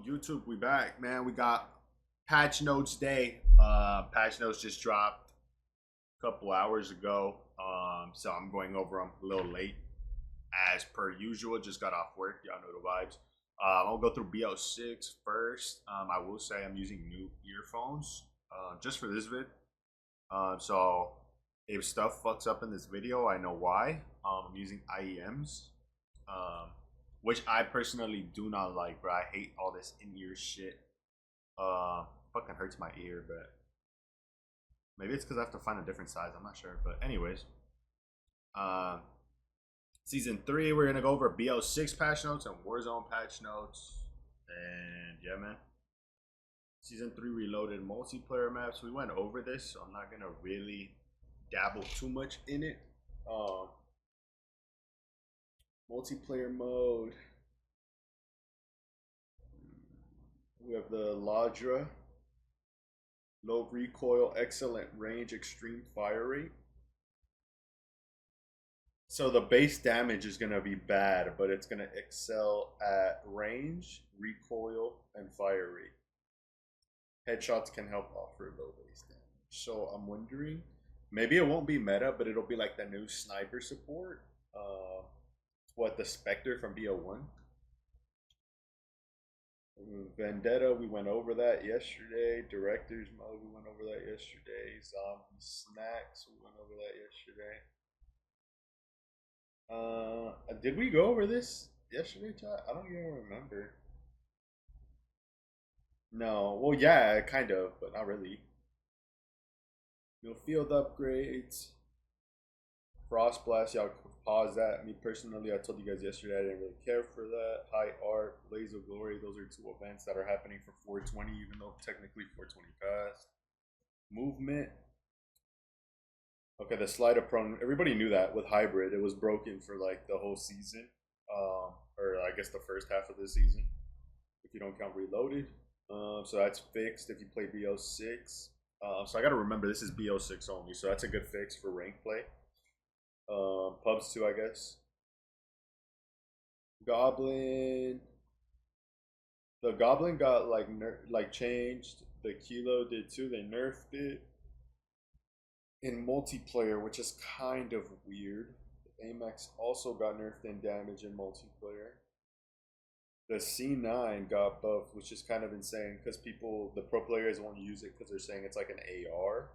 YouTube, we back, man. We got patch notes day. Patch notes just dropped a couple hours ago. So I'm going over them a little late, as per usual. Just got off work. Y'all know the vibes. I'll go through BO6 first. I will say I'm using new earphones just for this vid. So if stuff fucks up in this video, I know why. I'm using IEMs. Which I personally do not like, bro. I hate all this in-ear shit. Fucking hurts my ear, but maybe it's because I have to find a different size. I'm not sure, but anyways, season 3, we're gonna go over BO6 patch notes and Warzone patch notes, and yeah, man. Season 3 reloaded multiplayer maps. We went over this, so I'm not gonna really dabble too much in it. Multiplayer mode. We have the Ladra. Low recoil, excellent range, extreme fire rate. So the base damage is going to be bad, but it's going to excel at range, recoil, and fire rate. Headshots can help offer low base damage. So I'm wondering, maybe it won't be meta, but it'll be like the new sniper support. What, the Spectre from BO1? Vendetta, we went over that yesterday. Director's mode, we went over that yesterday. Zombie snacks, we went over that yesterday. Did we go over this yesterday, chat? I don't even remember. No, well, yeah, kind of, but not really. No field upgrades. Frost Blast, y'all pause that. Me personally, I told you guys yesterday I didn't really care for that. High Art, Blaze of Glory, those are 2 events that are happening for 420, even though technically 420 passed. Movement. Okay, the slide of prone, everybody knew that with Hybrid. It was broken for like the whole season. Or I guess the first half of the season, if you don't count Reloaded. So that's fixed if you play BO6. So I gotta remember this is BO6 only, so that's a good fix for rank play. Pubs too, I guess. Goblin. The Goblin got like changed. The Kilo did too. They nerfed it in multiplayer, which is kind of weird. The Amex also got nerfed in damage in multiplayer. The C9 got buffed, which is kind of insane because the pro players won't use it because they're saying it's like an AR.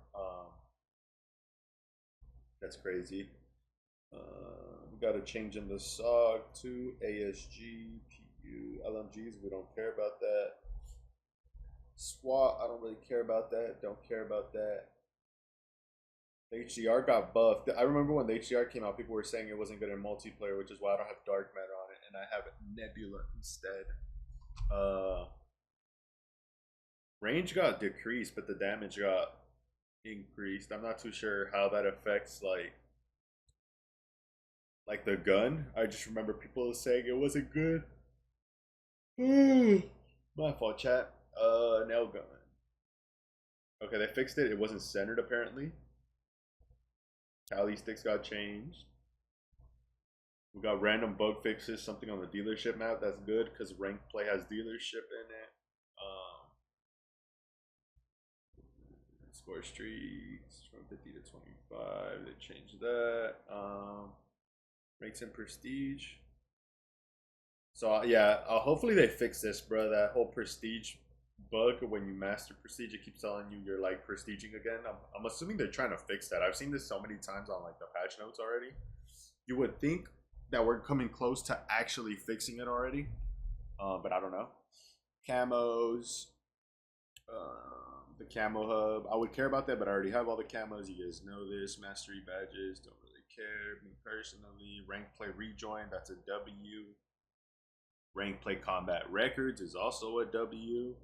That's crazy. We got a change in the SOG to ASG, PU, LMGs. We don't care about that. SWAT, I don't really care about that. Don't care about that. The HDR got buffed. I remember when the HDR came out, people were saying it wasn't good in multiplayer, which is why I don't have Dark Matter on it, and I have Nebula instead. Range got decreased, but the damage got increased. I'm not too sure how that affects like the gun. I just remember people saying it wasn't good. My fault, chat. Nail gun. Okay, they fixed it. It wasn't centered apparently. Tally sticks got changed. We got random bug fixes, something on the dealership map. That's good because ranked play has dealership in it. Score streaks from 50 to 25. They changed that. Ranks in prestige. So yeah, hopefully they fix this, bro. That whole prestige bug, when you master prestige, it keeps telling you you're like prestiging again. I'm assuming they're trying to fix that. I've seen this so many times on like the patch notes already. You would think that we're coming close to actually fixing it already, but I don't know. Camos, the camo hub. I would care about that, but I already have all the camos. You guys know this. Mastery badges, don't really care. Me personally, rank play rejoin, that's a W. Rank play combat records is also a W.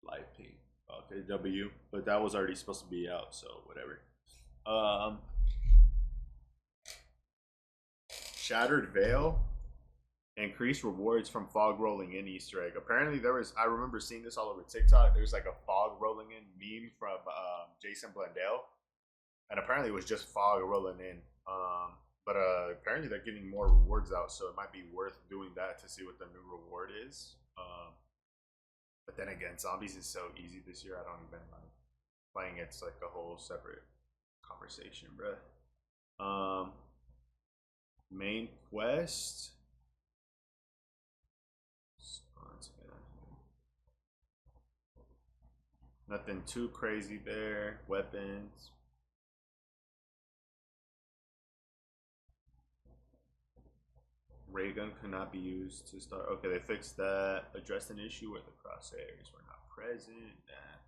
Live ping, okay, W, but that was already supposed to be out, so whatever. Shattered Veil, increased rewards from fog rolling in Easter egg. Apparently there was, I remember seeing this all over TikTok. There's like a fog rolling in meme from Jason Blundell, and apparently it was just fog rolling in. But apparently they're getting more rewards out, so it might be worth doing that to see what the new reward is. But then again, zombies is so easy this year. I don't even like playing. It's like a whole separate conversation, bruh. Main quest. Nothing too crazy there. Weapons. Ray gun could not be used to start. Okay, they fixed that. Addressed an issue where the crosshairs were not present. Nah.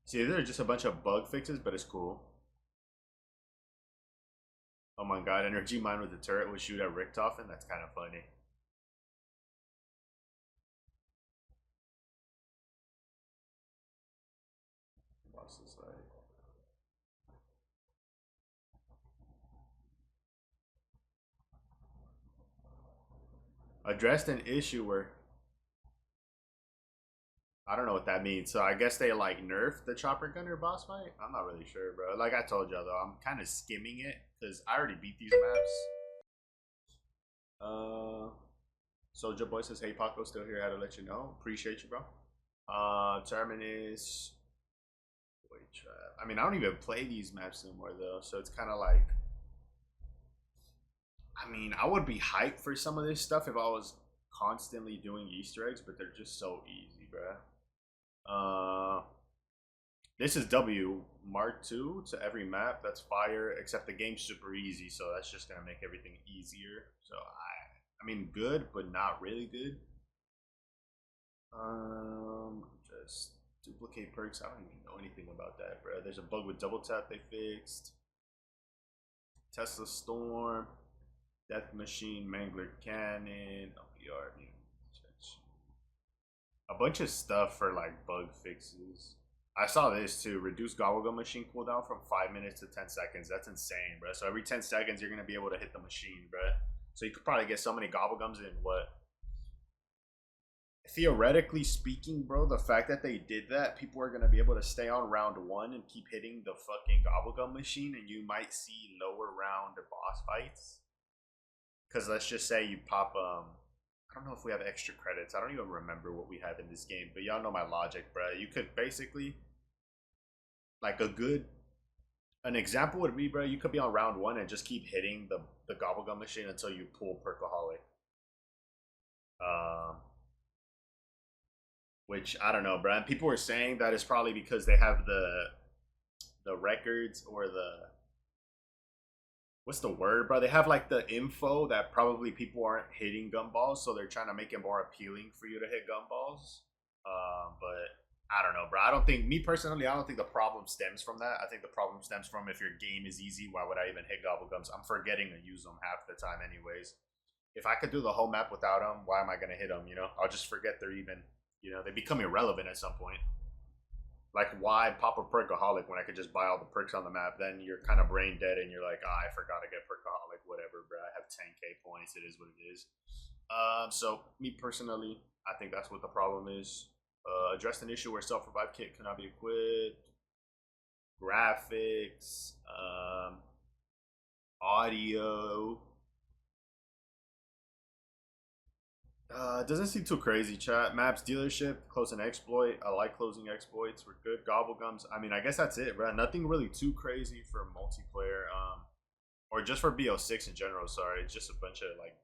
See, they're just a bunch of bug fixes, but it's cool. Oh my god, energy mine with the turret would shoot at Richtofen? That's kind of funny. Boss is like... Addressed an issue where... I don't know what that means. So I guess they like nerfed the chopper gunner boss fight? I'm not really sure, bro. Like I told y'all though, I'm kind of skimming it because I already beat these maps. Soldier Boy says, hey Paco, still here. I had to let you know. Appreciate you, bro. Terminus. Wait, trap. I mean, I don't even play these maps anymore though, so it's kind of like. I mean, I would be hyped for some of this stuff if I was constantly doing Easter eggs, but they're just so easy, bruh. This is W Mark II to every map. That's fire, except the game's super easy, so that's just gonna make everything easier. So I mean, good, but not really good. Just duplicate perks. I don't even know anything about that, bro. There's a bug with double tap they fixed. Tesla Storm, Death Machine, Mangler Cannon, LPR, a bunch of stuff for like bug fixes. I saw this too. Reduce Gobblegum machine cooldown from 5 minutes to 10 seconds. That's insane, bro. So every 10 seconds, you're gonna be able to hit the machine, bro. So you could probably get so many Gobblegums in what? Theoretically speaking, bro, the fact that they did that, people are gonna be able to stay on round one and keep hitting the fucking Gobblegum machine, and you might see lower round boss fights. Because let's just say you pop I don't know if we have extra credits. I don't even remember what we have in this game, but y'all know my logic, bro. You could basically, like an example would be, bro, you could be on round one and just keep hitting the Gobblegum machine until you pull Perkaholic. Which I don't know, bro. And people were saying that it's probably because they have the records or the what's the word, bro? They have like the info that probably people aren't hitting gumballs, so they're trying to make it more appealing for you to hit gumballs. But I don't know, bro. I don't think me personally. I don't think the problem stems from that. I think the problem stems from if your game is easy. Why would I even hit gobblegums? I'm forgetting to use them half the time, anyways. If I could do the whole map without them, why am I gonna hit them? You know, I'll just forget they're even. You know, they become irrelevant at some point. Like, why pop a perkaholic when I could just buy all the perks on the map? Then you're kind of brain dead and you're like, I forgot to get perkaholic, whatever, bro. I have 10k points. It is what it is. So, me personally, I think that's what the problem is. Addressed an issue where self-revive kit cannot be equipped. Graphics. Audio. Doesn't seem too crazy, chat. Maps, dealership, close an exploit. I like closing exploits. We're good. Gobblegums. I mean, I guess that's it, bro. Nothing really too crazy for multiplayer. Or just for BO6 in general. Sorry, it's just a bunch of like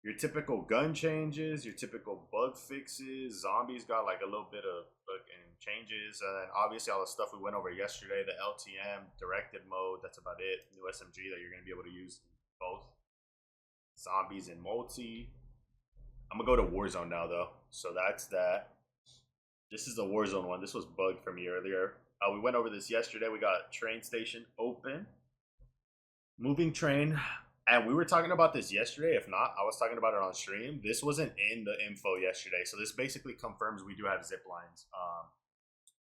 your typical gun changes, your typical bug fixes. Zombies got like a little bit of fucking changes, and then obviously all the stuff we went over yesterday. The LTM directed mode. That's about it. New SMG that you're gonna be able to use both zombies and multi. I'm gonna go to Warzone now though, so that's that. This is the Warzone one. This was bugged for me earlier. We went over this yesterday. We got train station open, moving train, and we were talking about this yesterday. If not, I was talking about it on stream. This wasn't in the info yesterday, so this basically confirms we do have zip lines.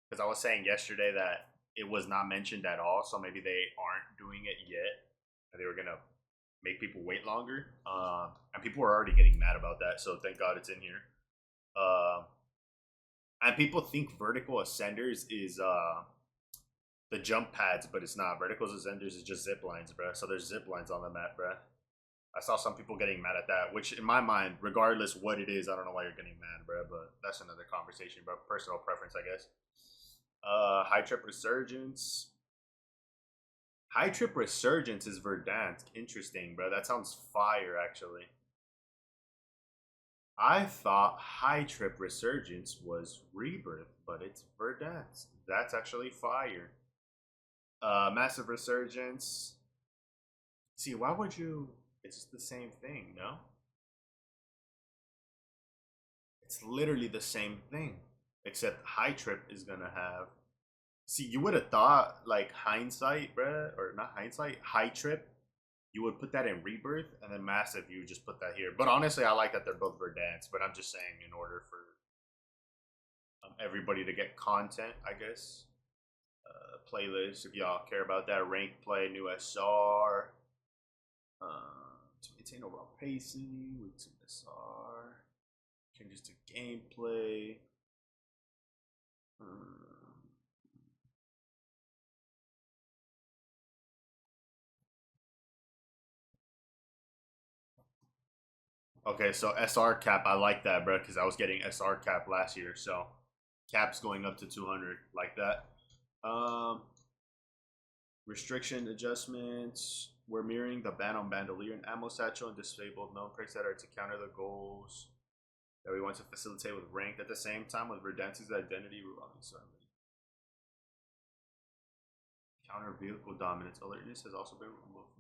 Because I was saying yesterday that it was not mentioned at all, so maybe they aren't doing it yet, and they were gonna make people wait longer. And people were already getting mad about that, so thank God it's in here. And people think vertical ascenders is the jump pads, but it's not. Vertical ascenders is just zip lines, bro. So there's zip lines on the map, bro. I saw some people getting mad at that, which in my mind, regardless what it is, I don't know why you're getting mad, bro. But that's another conversation, bro. Personal preference, I guess. High trip resurgence. High trip resurgence is Verdansk. Interesting, bro. That sounds fire, actually. I thought high trip resurgence was rebirth, but it's Verdansk. That's actually fire. Massive resurgence. See, why would you? It's the same thing, no? It's literally the same thing, except high trip is gonna have. See, you would have thought like hindsight, bruh, or not hindsight, high trip. You would put that in rebirth, and then massive, you would just put that here. But honestly, I like that they're both Verdansk. But I'm just saying, in order for everybody to get content, I guess. Playlist, if y'all care about that, rank play, new SR. To maintain overall pacing with some SR. Changes to gameplay. Okay, so SR cap, I like that, bro, because I was getting SR cap last year. So cap's going up to 200, like that. Restriction adjustments. We're mirroring the ban on bandolier and ammo satchel and disabled known perks that are to counter the goals that we want to facilitate with ranked at the same time with Verdansk's identity revolving ceremony. Counter vehicle dominance alertness has also been removed.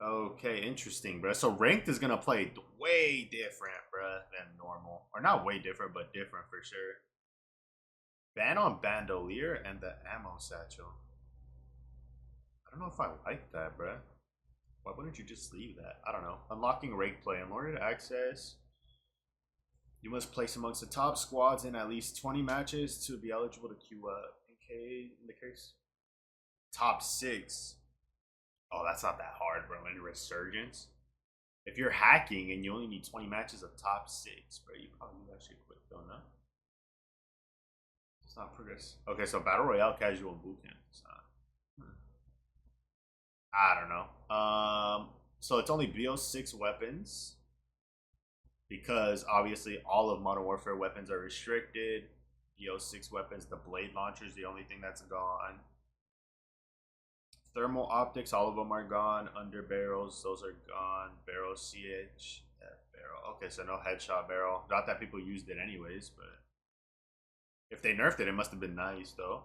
Okay, interesting, bro. So ranked is gonna play way different, bro, than normal, or not way different, but different for sure. Ban on bandolier and the ammo satchel. I don't know if I like that, bro. Why wouldn't you just leave that? I don't know. Unlocking rank play. In order to access, you must place amongst the top squads in at least 20 matches to be eligible to queue up. In the case, top 6. Oh, that's not that hard, bro. In Resurgence, if you're hacking and you only need 20 matches of top 6, bro, you probably do that shit quick, don't know. It's not progress. Okay, so Battle Royale casual bootcamp. It's not. I don't know. So it's only BO6 weapons because obviously all of Modern Warfare weapons are restricted. BO6 weapons, the blade launcher is the only thing that's gone. Thermal optics, all of them are gone. Under barrels, those are gone. Barrel CH, barrel. Okay, so no headshot barrel. Not that people used it anyways, but if they nerfed it, it must have been nice though.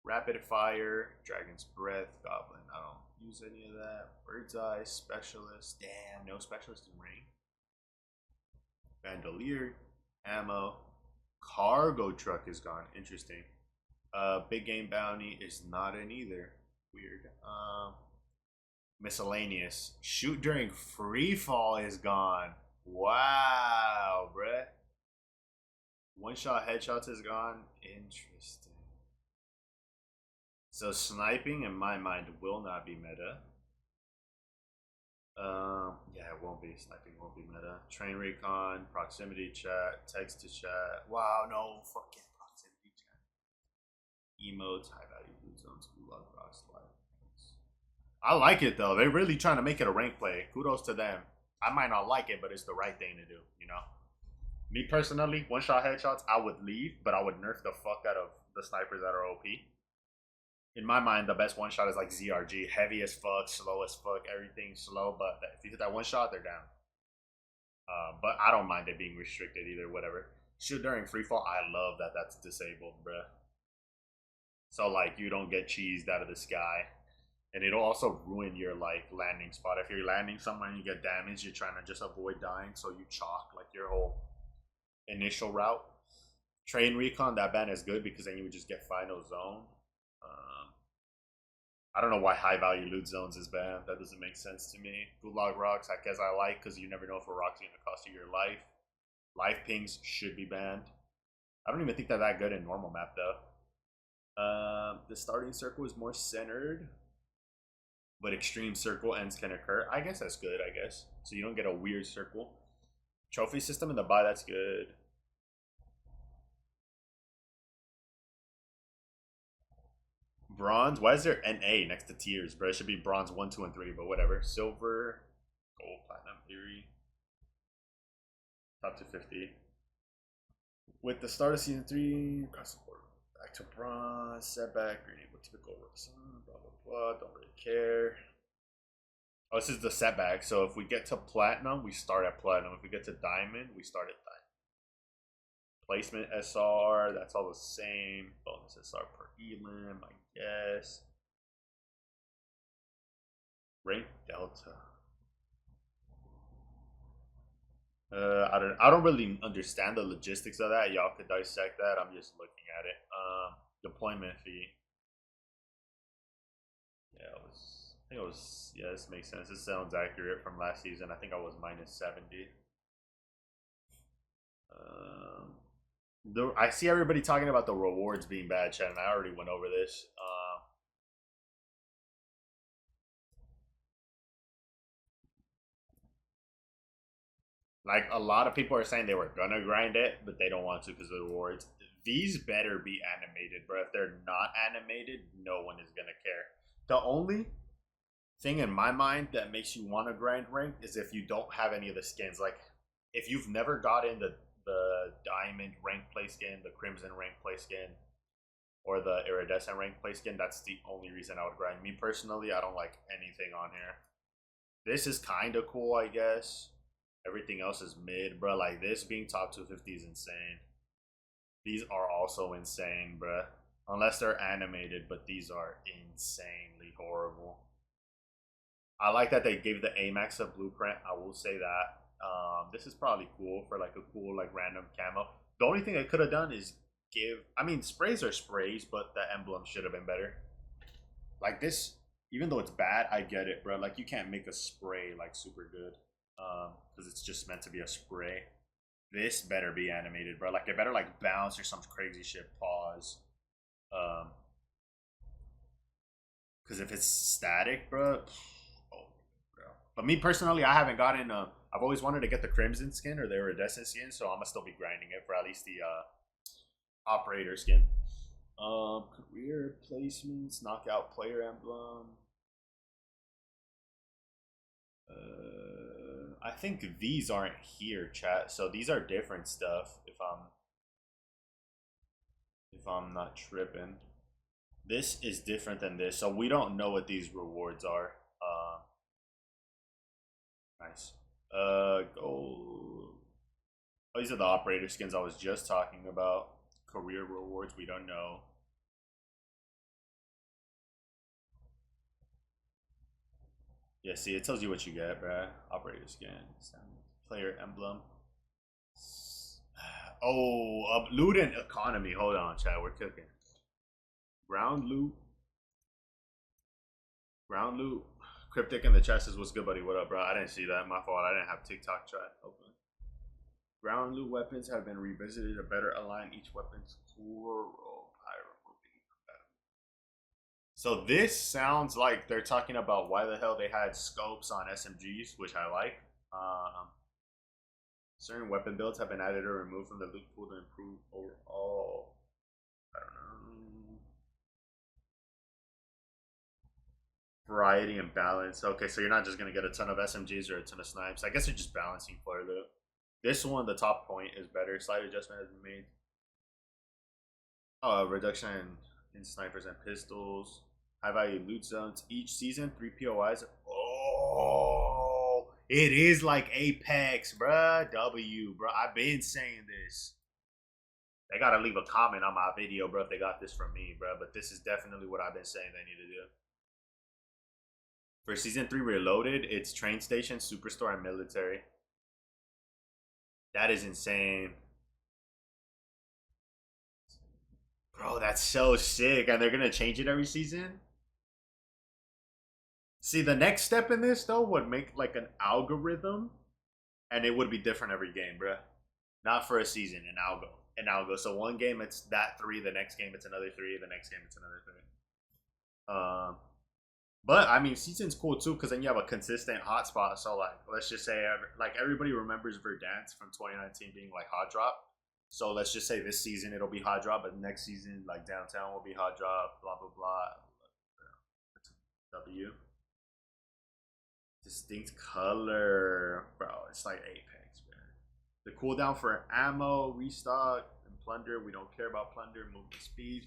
Rapid fire, Dragon's Breath, Goblin. I don't use any of that. Bird's Eye, Specialist. Damn, no Specialist in range. Bandolier, ammo. Cargo truck is gone. Interesting. Big game bounty is not in either. Weird. Miscellaneous. Shoot during free fall is gone. Wow, bruh. One shot headshots is gone. Interesting. So sniping in my mind will not be meta. Yeah, it won't be. Sniping won't be meta. Train recon, proximity chat, text to chat. Wow, no fucking proximity chat. Emotes, high value food zones, gulag rocks, live. I like it though. They're really trying to make it a rank play. Kudos to them. I might not like it, but it's the right thing to do, you know? Me personally, one shot headshots, I would leave, but I would nerf the fuck out of the snipers that are OP. In my mind, the best one shot is like ZRG. Heavy as fuck, slow as fuck, everything slow, but if you hit that one shot, they're down. But I don't mind it being restricted either, whatever. Shoot during free fall, I love that that's disabled, bruh. So, like, you don't get cheesed out of the sky. And it'll also ruin your, like, landing spot. If you're landing somewhere and you get damaged, you're trying to just avoid dying, so you chalk, like, your whole initial route. Train recon, that ban is good because then you would just get final zone. I don't know why high value loot zones is banned. That doesn't make sense to me. Gulag rocks, I guess I like because you never know if a rock's going to cost you your life. Life pings should be banned. I don't even think they're that good in normal map though. The starting circle is more centered. but extreme circle ends can occur. I guess that's good, I guess. So you don't get a weird circle. Trophy system in the buy, that's good. Bronze, why is there NA next to tiers, bro? It should be bronze 1, 2, and 3, but whatever. Silver, gold, platinum, theory. Top 250. With the start of season 3, across the board. Back to bronze, setback, green, typical, blah, blah, blah. Don't really care. Oh, this is the setback. So if we get to platinum, we start at platinum. If we get to diamond, we start at diamond. Placement SR, that's all the same. Bonus SR per elim, I guess. Rank delta. I don't really understand the logistics of that. Y'all could dissect that. I'm just looking at it. Deployment fee. Yeah, yeah, this makes sense. This sounds accurate from last season. I think I was minus 70. I see everybody talking about the rewards being bad, Chad, and I already went over this. Like, a lot of people are saying they were gonna grind it, but they don't want to because of the rewards. These better be animated, bro. If they're not animated, no one is gonna care. The only thing in my mind that makes you want to grind rank is if you don't have any of the skins. Like, if you've never gotten the diamond rank play skin, the crimson rank play skin, or the iridescent rank play skin, that's the only reason I would grind. Me personally, I don't like anything on here. This is kind of cool, I guess. Everything else is mid, bro. Like, this being top 250 is insane. These are also insane, bro. Unless they're animated, but these are insanely horrible. I like that they gave the Amax a blueprint. I will say that. This is probably cool for like a cool like random camo. The only thing I could have done is give. I mean, sprays are sprays, but the emblem should have been better. Like this, even though it's bad, I get it, bro. Like you can't make a spray like super good, because it's just meant to be a spray. This better be animated, bro. Like it better like bounce or some crazy shit. Pause. Because if it's static, bro. Oh, bro. But me personally, I haven't gotten. I've always wanted to get the crimson skin or the iridescent skin, so I'm gonna still be grinding it for at least the operator skin. Career placements, knockout player emblem. I think these aren't here, chat. So these are different stuff. If I'm not tripping, this is different than this. So we don't know what these rewards are. Nice. Gold. Oh, these are the operator skins I was just talking about. Career rewards, we don't know. Yeah, see, it tells you what you get, bruh. Operator skin, player emblem. Oh, loot and economy. Hold on, chat. We're cooking. Ground loot. Ground loot. Cryptic in the chat says, "What's good, buddy? What up, bro?" I didn't see that. My fault. I didn't have TikTok chat open. Ground loot weapons have been revisited to better align each weapon's core role. So this sounds like they're talking about why the hell they had scopes on SMGs, which I like. Certain weapon builds have been added or removed from the loot pool to improve overall. I don't know. Variety and balance. Okay, so you're not just gonna get a ton of SMGs or a ton of snipes. I guess you're just balancing for loot. This one, the top point is better. Slight adjustment has been made. Oh, reduction in snipers and pistols. High value loot zones each season. 3 POIs. Oh, it is like Apex, bruh. W, bro. I've been saying this. They gotta leave a comment on my video, bro, if they got this from me, bro. But this is definitely what I've been saying they need to do. For season 3 Reloaded, it's train station, superstore, and military. That is insane. Bro, that's so sick. And they're going to change it every season? See, the next step in this, though, would make like an algorithm. And it would be different every game, bro. Not for a season, an algo. An algo. So one game, it's that 3. The next game, it's another 3. The next game, it's another 3. But I mean, season's cool too because then you have a consistent hotspot. So like, let's just say like everybody remembers Verdansk from 2019 being like hot drop. So let's just say this season it'll be hot drop, but next season like downtown will be hot drop. Blah blah blah. W distinct color, bro. It's like Apex, man. The cooldown for ammo, restock, and plunder. We don't care about plunder. Movement speed.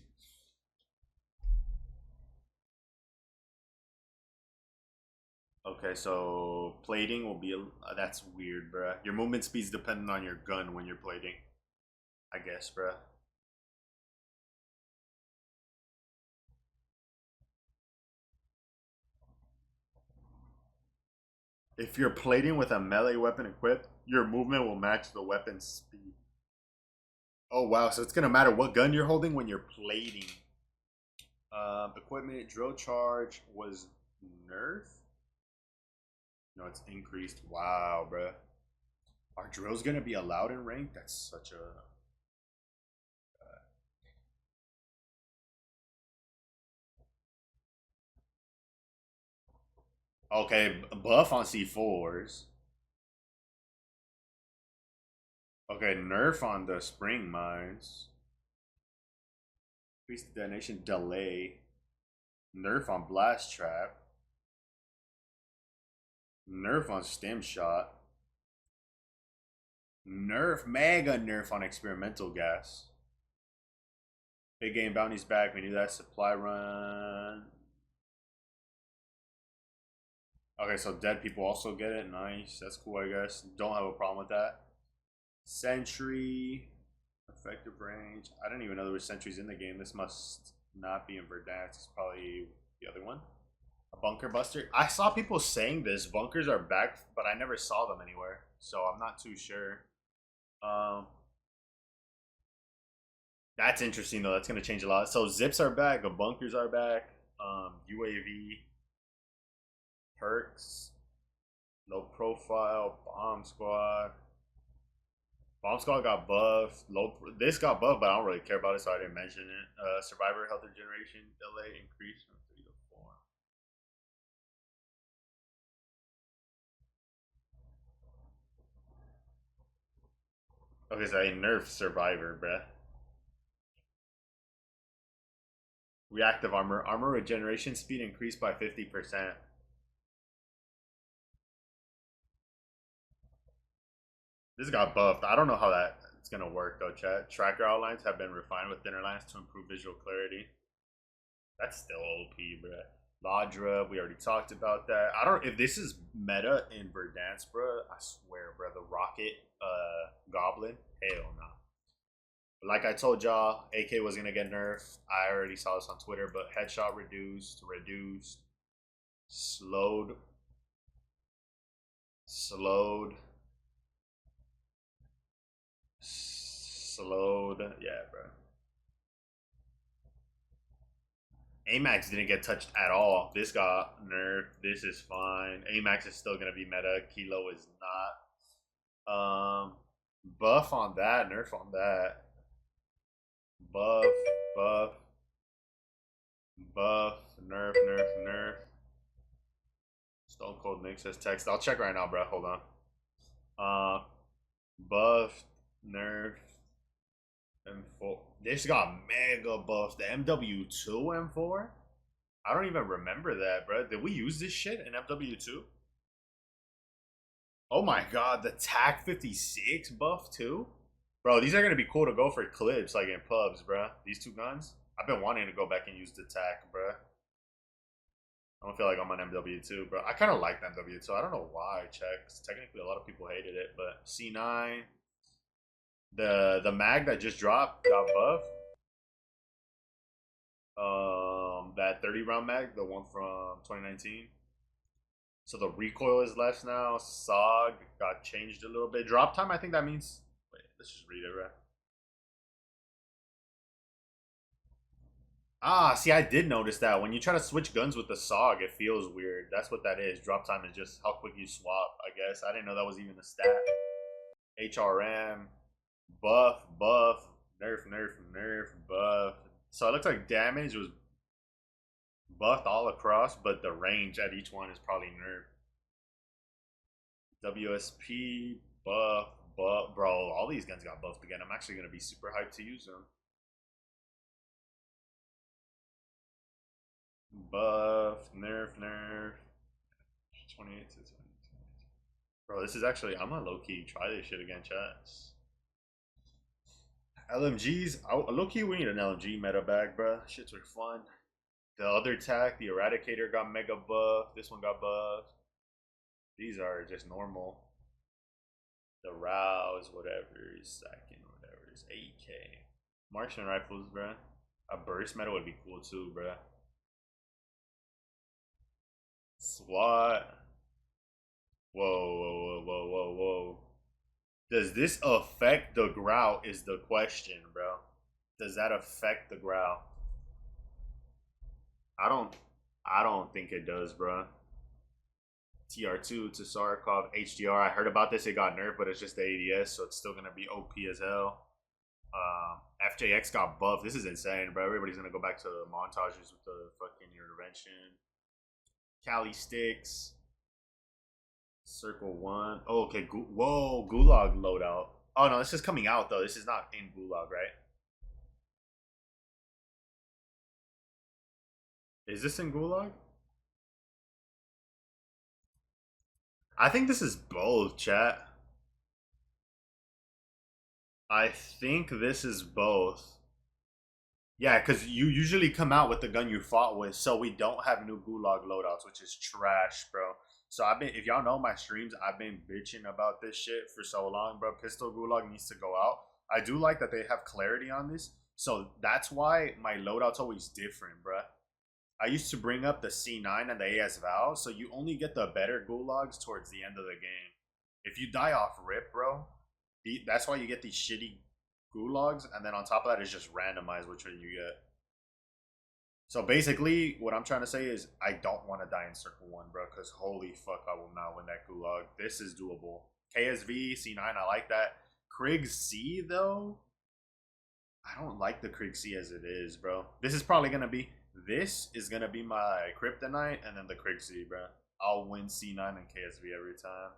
Okay, so plating will be that's weird, bruh. Your movement speed's dependent on your gun when you're plating, I guess, bruh. If you're plating with a melee weapon equipped, your movement will match the weapon's speed. Oh wow, so it's gonna matter what gun you're holding when you're plating. Equipment drill charge was Nerf. No, it's increased. Wow, bruh. Are drills gonna be allowed in rank? That's such a okay buff on C4s. Okay, nerf on the spring mines. Increase the detonation delay. Nerf on blast trap. Nerf on stem shot. Nerf, mega nerf on experimental gas. Big game bounties back. We knew that. Supply run. Okay, so dead people also get it. Nice. That's cool, I guess. Don't have a problem with that. Sentry. Effective range. I didn't even know there were sentries in the game. This must not be in Verdansk. It's probably the other one. A bunker buster. I saw people saying this. Bunkers are back, but I never saw them anywhere. So I'm not too sure. Um, that's interesting though. That's gonna change a lot. So zips are back. The bunkers are back. UAV perks. Low profile. Bomb squad. Bomb squad got buffed. This got buffed, but I don't really care about it, so I didn't mention it. Survivor health regeneration delay increased from 3 to 4. Okay, so I nerfed Survivor, bruh. Reactive armor. Armor regeneration speed increased by 50%. This got buffed. I don't know how that it's gonna work though, chat. Tracker outlines have been refined with thinner lines to improve visual clarity. That's still OP, bruh. Ladra, we already talked about that. I don't if this is meta in Verdansk, bruh. I swear, bruh. The rocket goblin, hell no. Like I told y'all, AK was gonna get nerfed. I already saw this on Twitter, but headshot reduced, slowed, slowed, slowed. Yeah, bro. Amax didn't get touched at all. This got nerfed. This is fine. Amax is still gonna be meta. Kilo is not. Buff on that. Nerf on that. Buff, buff, buff. Nerf. Stone Cold Nick says text. I'll check right now, bro. Hold on. Uh, buff, nerf, M4. This got mega buffed. The MW2 M4? I don't even remember that, bro. Did we use this shit in MW2? Oh my god, the TAC 56 buff too? Bro, these are gonna be cool to go for clips like in pubs, bro. These two guns. I've been wanting to go back and use the TAC, bro. I don't feel like I'm on MW2, bro. I kind of like MW2. I don't know why, check. Technically, a lot of people hated it, but C9, the mag that just dropped got buffed. That 30 round mag, the one from 2019. So the recoil is less now. SOG got changed a little bit. Drop time, I think that means. Wait, let's just read it, right? Ah, see, I did notice that when you try to switch guns with the SOG, it feels weird. That's what that is. Drop time is just how quick you swap. I guess I didn't know that was even a stat. HRM, buff, nerf, buff. So it looks like damage was buffed all across, but the range at each one is probably nerfed. WSP buff, bro. All these guns got buffed again. I'm actually gonna be super hyped to use them. Buff, nerf. 28 to 20. Bro, this is actually, I'm gonna low key try this shit again, chat. LMGs, low key, we need an LMG meta bag, bro. Shits are fun. The other attack, the Eradicator got mega buff. This one got buffed. These are just normal. The Rouse, whatever, is second, whatever, is 8K. Marksman rifles, bro. A burst metal would be cool too, bro. SWAT. Whoa. Does this affect the growl is the question, bro. Does that affect the growl? I don't think it does, bro. TR2 to Sarkov, HDR. I heard about this. It got nerfed, but it's just the ADS, so it's still gonna be OP as hell. FJX got buffed. This is insane, bro. Everybody's gonna go back to the montages with the fucking intervention. Cali sticks. Circle 1. Oh, okay. Whoa, Gulag loadout. Oh, no, this is coming out, though. This is not in Gulag, right? Is this in Gulag? I think this is both, chat. I think this is both. Yeah, because you usually come out with the gun you fought with, so we don't have new Gulag loadouts, which is trash, bro. So I've been, if y'all know my streams, I've been bitching about this shit for so long, bro. Pistol Gulag needs to go out. I do like that they have clarity on this, so that's why my loadout's always different, bro. I used to bring up the C9 and the AS Val, so you only get the better Gulags towards the end of the game. If you die off rip, bro, that's why you get these shitty Gulags, and then on top of that is just randomized which one you get. So basically, what I'm trying to say is I don't want to die in Circle 1, bro, because holy fuck, I will not win that Gulag. This is doable. KSV, C9, I like that. Krieg C, though, I don't like the Krieg C as it is, bro. This is probably going to be, this is going to be my Kryptonite, and then the Krieg C, bro. I'll win C9 and KSV every time.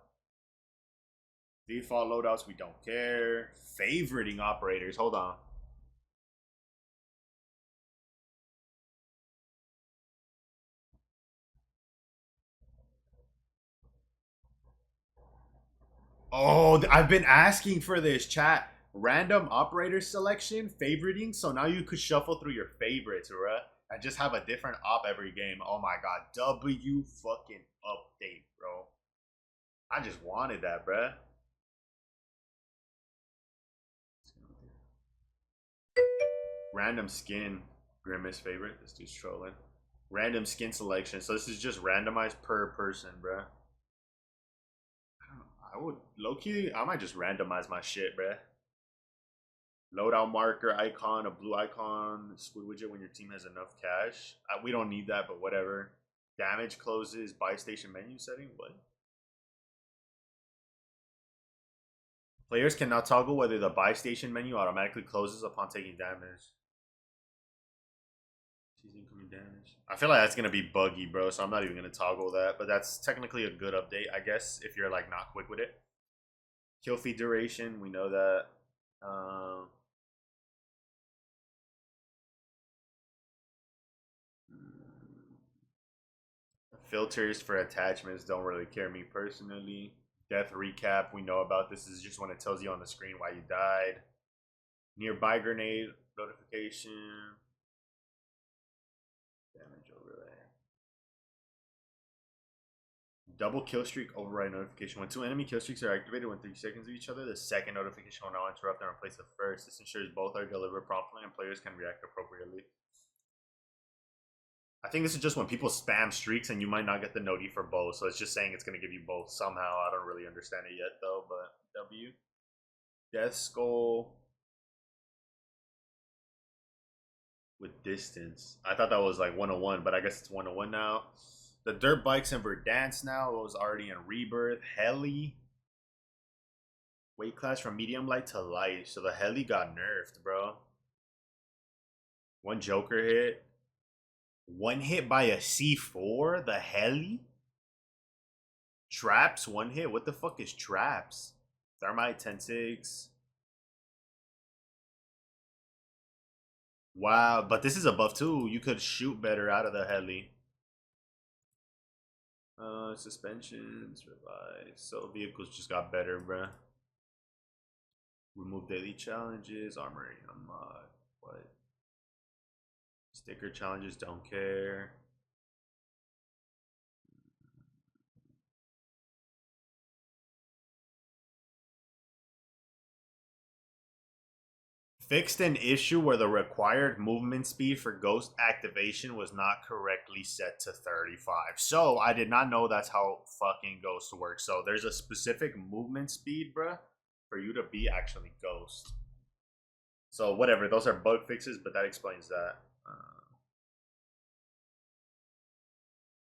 Default loadouts, we don't care. Favoriting operators, hold on. Oh, I've been asking for this, chat. Random operator selection, favoriting, so now you could shuffle through your favorites, right? And just have a different op every game. Oh my god, W fucking update, bro. I just wanted that, bruh. Random skin, Grimace favorite. This dude's trolling. Random skin selection. So this is just randomized per person, bruh. I would low key. I might just randomize my shit, bruh. Loadout marker icon, a blue icon, squid widget when your team has enough cash. We don't need that, but whatever. Damage closes, buy station menu setting. What? Players can now toggle whether the buy station menu automatically closes upon taking damage. Incoming damage. I feel like that's gonna be buggy, bro. So I'm not even gonna toggle that. But that's technically a good update, I guess, if you're like not quick with it. Kill feed duration, we know that. Filters for attachments don't really care me personally. Death recap, we know about this. Is just when it tells you on the screen why you died. Nearby grenade notification. Damage overlay. Double kill streak override notification. When two enemy kill streaks are activated within 3 seconds of each other, the second notification will now interrupt and replace the first. This ensures both are delivered promptly and players can react appropriately. I think this is just when people spam streaks and you might not get the noti for both. So it's just saying it's going to give you both somehow. I don't really understand it yet though, but W. Death Skull with distance. I thought that was like 101, but I guess it's 101 now. The dirt bikes in Verdansk now. It was already in Rebirth. Heli. Weight class from medium light to light. So the Heli got nerfed, bro. One Joker hit. One hit by a C4? The heli? Traps, one hit? What the fuck is traps? Thermite, 10-6. Wow, but this is a buff too. You could shoot better out of the heli. Suspensions, revise. So vehicles just got better, bruh. Remove daily challenges, armory unlock. What? Sticker challenges, don't care. Fixed an issue where the required movement speed for ghost activation was not correctly set to 35. So I did not know that's how fucking ghost works. So there's a specific movement speed, bruh, for you to be actually ghost. So whatever, those are bug fixes, but that explains that.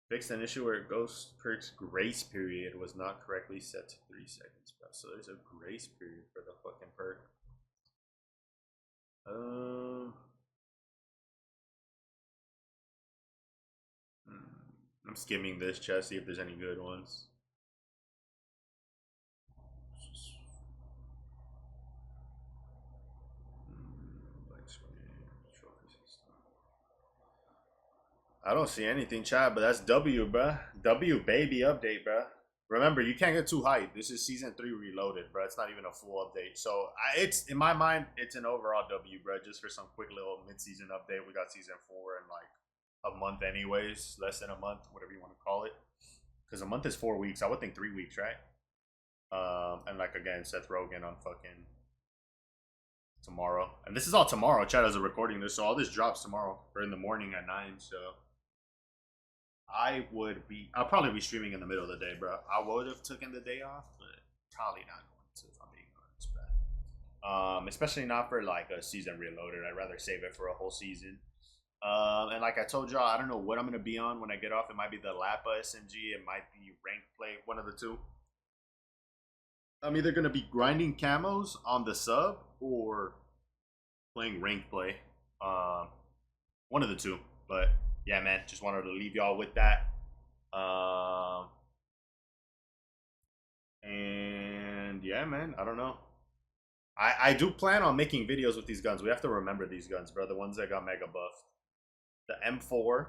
Fixed an issue where ghost perk's grace period was not correctly set to 3 seconds, bro. So there's a grace period for the fucking perk. I'm skimming this chat, see if there's any good ones. I don't see anything, chat, but that's W, bruh. W baby update, bruh. Remember, you can't get too hyped. This is season 3 reloaded, bruh. It's not even a full update. So it's in my mind, it's an overall W, bruh. Just for some quick little mid-season update. We got season 4 in like a month, anyways. Less than a month, whatever you want to call it. Because a month is 4 weeks. I would think 3 weeks, right? And like again, Seth Rogen on fucking tomorrow. And this is all tomorrow. Chat as a recording this, so all this drops tomorrow or in the morning at 9. So I'll probably be streaming in the middle of the day, bro. I would have taken the day off, but probably not going to, if I'm being honest, bro. Especially not for like a season reloaded. I'd rather save it for a whole season. And like I told y'all, I don't know what I'm gonna be on when I get off. It might be the Lapa SMG. It might be rank play. One of the two. I'm either gonna be grinding camos on the sub or playing rank play. One of the two. But yeah, man, just wanted to leave y'all with that. And yeah, man, I don't know. I do plan on making videos with these guns. We have to remember these guns, bro. The ones that got mega buffed. The M4.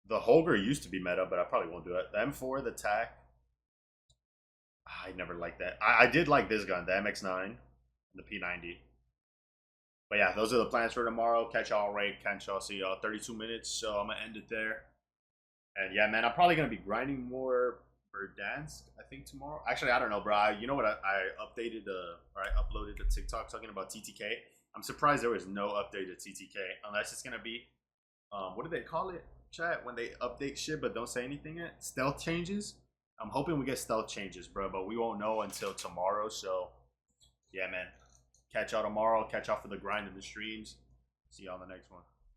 The Holger used to be meta, but I probably won't do it. The M4, the TAC. I never liked that. I did like this gun, the MX9, the P90. But yeah, those are the plans for tomorrow. Catch y'all raid. Catch y'all. See y'all 32 minutes. So I'm going to end it there. And yeah, man, I'm probably going to be grinding more Verdansk, I think, tomorrow. Actually, I don't know, bro. You know what? I updated or I uploaded the TikTok talking about TTK. I'm surprised there was no update to TTK. Unless it's going to be, what do they call it, chat? When they update shit but don't say anything yet? Stealth changes? I'm hoping we get stealth changes, bro. But we won't know until tomorrow. So yeah, man. Catch y'all tomorrow. Catch y'all for the grind in the streams. See y'all on the next one.